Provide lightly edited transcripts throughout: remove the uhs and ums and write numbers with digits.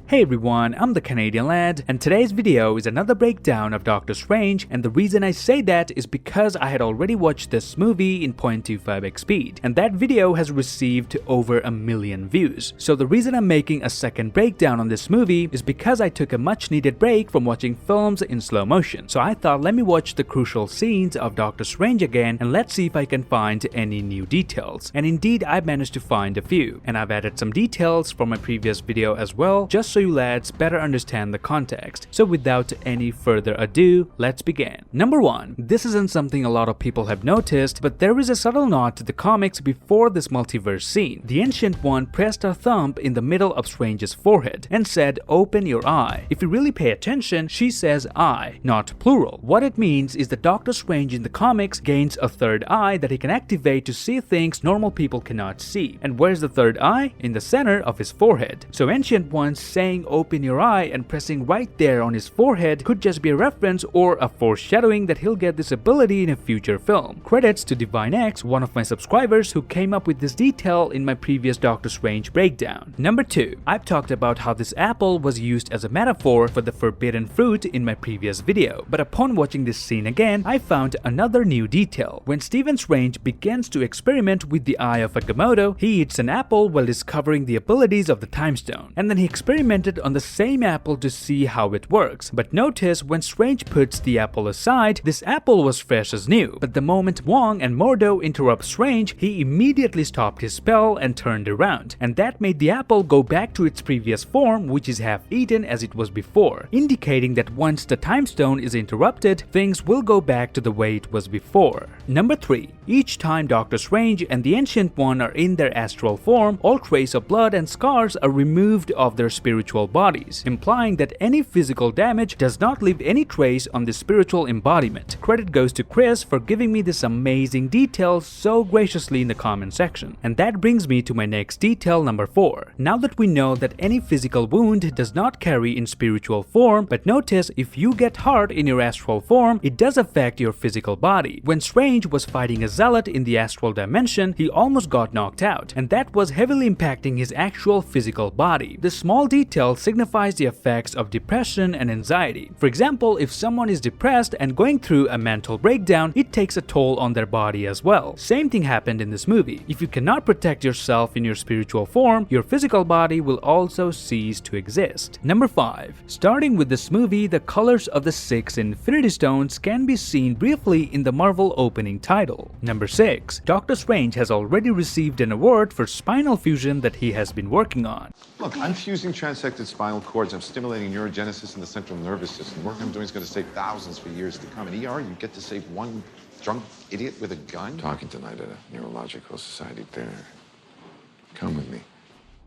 Hey everyone, I'm the Canadian lad, and today's video is another breakdown of Doctor Strange, and the reason I say that is because I had already watched this movie in 0.25x speed, and that video has received over 1 million views. So the reason I'm making a second breakdown on this movie is because I took a much needed break from watching films in slow motion. So I thought, let me watch the crucial scenes of Doctor Strange again, and let's see if I can find any new details. And indeed, I've managed to find a few, and I've added some details from my previous video as well, just so you lads better understand the context. So without any further ado, let's begin. Number 1. This isn't something a lot of people have noticed, but there is a subtle nod to the comics before this multiverse scene. The Ancient One pressed her thumb in the middle of Strange's forehead and said, "Open your eye." If you really pay attention, she says eye, not plural. What it means is that Doctor Strange in the comics gains a third eye that he can activate to see things normal people cannot see. And where's the third eye? In the center of his forehead. So Ancient One saying open your eye and pressing right there on his forehead could just be a reference or a foreshadowing that he'll get this ability in a future film. Credits to Divine X, one of my subscribers who came up with this detail in my previous Doctor Strange breakdown. Number 2. I've talked about how this apple was used as a metaphor for the forbidden fruit in my previous video, but upon watching this scene again, I found another new detail. When Stephen Strange begins to experiment with the Eye of Agamotto, he eats an apple while discovering the abilities of the Time Stone, and then he experimented on the same apple to see how it works. But notice when Strange puts the apple aside, this apple was fresh as new. But the moment Wong and Mordo interrupt Strange, he immediately stopped his spell and turned around. And that made the apple go back to its previous form, which is half eaten as it was before, indicating that once the Time Stone is interrupted, things will go back to the way it was before. Number 3. Each time Doctor Strange and the Ancient One are in their astral form, all trace of blood and scars are removed of their spiritual bodies, implying that any physical damage does not leave any trace on the spiritual embodiment. Credit goes to Chris for giving me this amazing detail so graciously in the comment section. And that brings me to my next detail, number 4. Now that we know that any physical wound does not carry in spiritual form, but notice if you get hurt in your astral form, it does affect your physical body. When Strange was fighting a zealot in the astral dimension, he almost got knocked out, and that was heavily impacting his actual physical body. This small detail signifies the effects of depression and anxiety. For example, if someone is depressed and going through a mental breakdown, it takes a toll on their body as well. Same thing happened in this movie. If you cannot protect yourself in your spiritual form, your physical body will also cease to exist. Number 5. Starting with this movie, the colors of the 6 Infinity Stones can be seen briefly in the Marvel opening title. Number 6. Doctor Strange has already received an award for spinal fusion that he has been working on. Look, I'm fusing transected spinal cords. I'm stimulating neurogenesis in the central nervous system. The work I'm doing is going to save thousands for years to come. In ER, you get to save one drunk idiot with a gun. Talking tonight at a neurological society dinner. Come with me.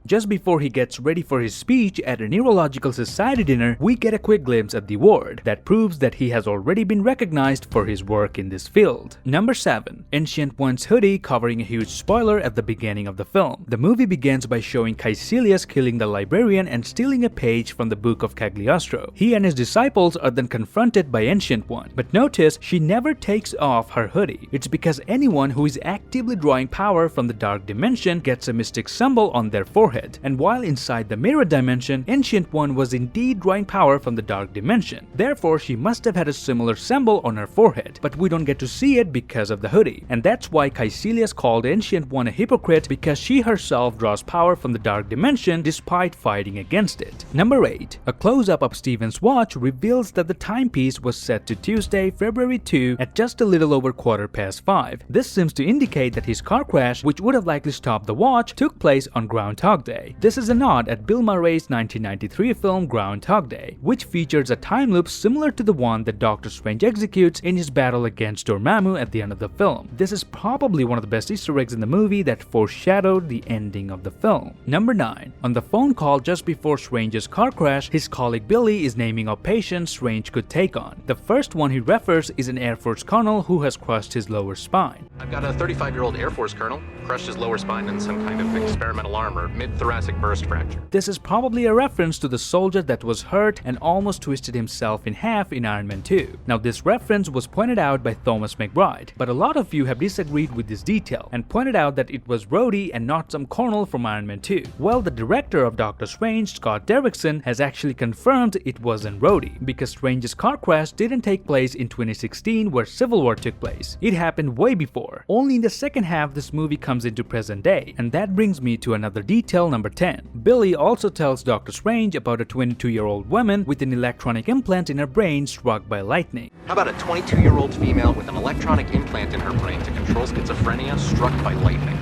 Just before he gets ready for his speech at a neurological society dinner, we get a quick glimpse at the award that proves that he has already been recognized for his work in this field. Number 7. Ancient One's hoodie covering a huge spoiler at the beginning of the film. The movie begins by showing Caecilius killing the librarian and stealing a page from the Book of Cagliostro. He and his disciples are then confronted by Ancient One, but notice she never takes off her hoodie. It's because anyone who is actively drawing power from the dark dimension gets a mystic symbol on their forehead. And while inside the mirror dimension, Ancient One was indeed drawing power from the dark dimension. Therefore, she must have had a similar symbol on her forehead, but we don't get to see it because of the hoodie. And that's why Caecilius called Ancient One a hypocrite, because she herself draws power from the dark dimension despite fighting against it. Number 8. A close-up of Stephen's watch reveals that the timepiece was set to Tuesday, February 2 at just a little over 5:15. This seems to indicate that his car crash, which would have likely stopped the watch, took place on Groundhog Day. This is a nod at Bill Murray's 1993 film Groundhog Day, which features a time loop similar to the one that Doctor Strange executes in his battle against Dormammu at the end of the film. This is probably one of the best Easter eggs in the movie that foreshadowed the ending of the film. Number 9. On the phone call just before Strange's car crash, his colleague Billy is naming out patients Strange could take on. The first one he refers is an Air Force colonel who has crushed his lower spine. I've got a 35-year-old Air Force colonel, crushed his lower spine in some kind of experimental armor, mid-thoracic burst fracture. This is probably a reference to the soldier that was hurt and almost twisted himself in half in Iron Man 2. Now this reference was pointed out by Thomas McBride, but a lot of you have disagreed with this detail and pointed out that it was Rhodey and not some colonel from Iron Man 2. Well, the director of Doctor Strange, Scott Derrickson, has actually confirmed it wasn't Rhodey, because Strange's car crash didn't take place in 2016 where Civil War took place. It happened way before. Only in the second half this movie comes into present day, and that brings me to another detail, number 10. Billy also tells Doctor Strange about a 22-year-old woman with an electronic implant in her brain struck by lightning. How about a 22-year-old female with an electronic implant in her brain to control schizophrenia struck by lightning?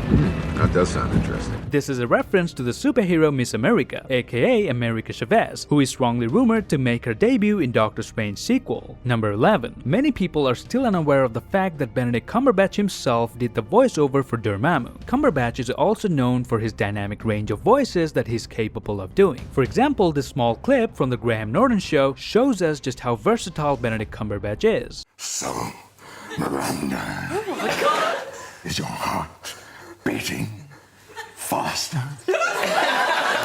That does sound interesting. This is a reference to the superhero Miss America, aka America Chavez, who is strongly rumored to make her debut in Doctor Strange's sequel. Number 11. Many people are still unaware of the fact that Benedict Cumberbatch himself did the voiceover for Dormammu. Cumberbatch is also known for his dynamic range of voices that he's capable of doing. For example, this small clip from the Graham Norton Show shows us just how versatile Benedict Cumberbatch is. So, Miranda. Oh my God! Is your heart beating faster?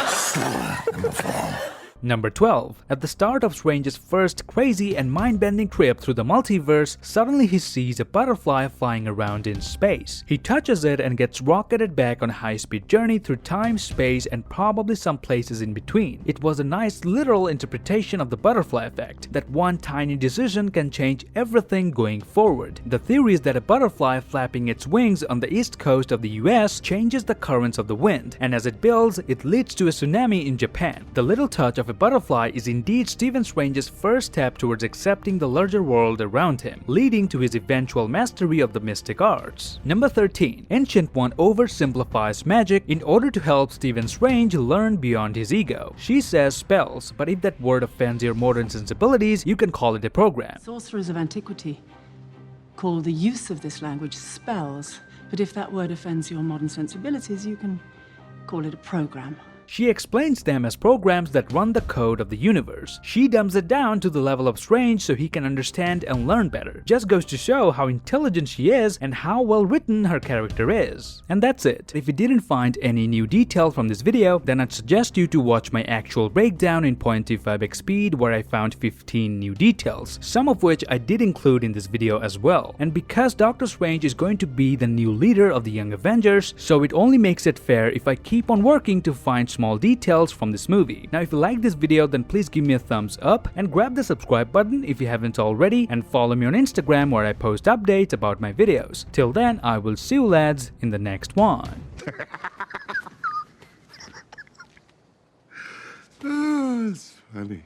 Slower than before. Number 12. At the start of Strange's first crazy and mind-bending trip through the multiverse, suddenly he sees a butterfly flying around in space. He touches it and gets rocketed back on a high-speed journey through time, space, and probably some places in between. It was a nice literal interpretation of the butterfly effect, that one tiny decision can change everything going forward. The theory is that a butterfly flapping its wings on the east coast of the US changes the currents of the wind, and as it builds, it leads to a tsunami in Japan. The little touch of a butterfly is indeed Stephen Strange's first step towards accepting the larger world around him, leading to his eventual mastery of the mystic arts. Number 13. Ancient One oversimplifies magic in order to help Stephen Strange learn beyond his ego. She says spells, but if that word offends your modern sensibilities, you can call it a program. Sorcerers of antiquity call the use of this language spells, but if that word offends your modern sensibilities, you can call it a program. She explains them as programs that run the code of the universe. She dumbs it down to the level of Strange so he can understand and learn better. Just goes to show how intelligent she is and how well written her character is. And that's it. If you didn't find any new detail from this video, then I'd suggest you to watch my actual breakdown in 0.25x speed where I found 15 new details, some of which I did include in this video as well. And because Doctor Strange is going to be the new leader of the Young Avengers, so it only makes it fair if I keep on working to find small details from this movie. Now if you like this video, then please give me a thumbs up and grab the subscribe button if you haven't already, and follow me on Instagram where I post updates about my videos. Till then, I will see you lads in the next one. Oh, it's funny.